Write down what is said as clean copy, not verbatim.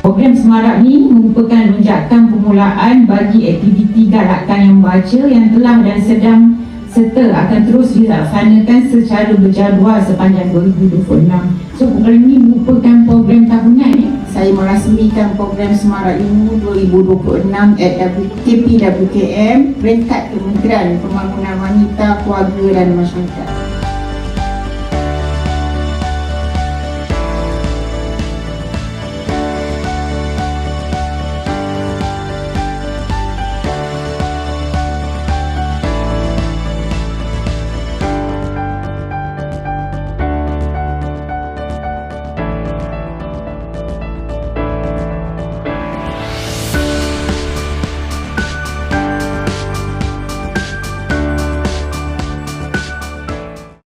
Program Semarak ini merupakan lonjakan permulaan bagi aktiviti galakan yang membaca yang telah dan sedang serta akan terus dilaksanakan secara berjadual sepanjang 2026. So program ini merupakan program tahunan. Saya merasmikan program Semarak Ilmu 2026 at KPWKM, peringkat Kementerian Pembangunan Wanita, Keluarga dan Masyarakat.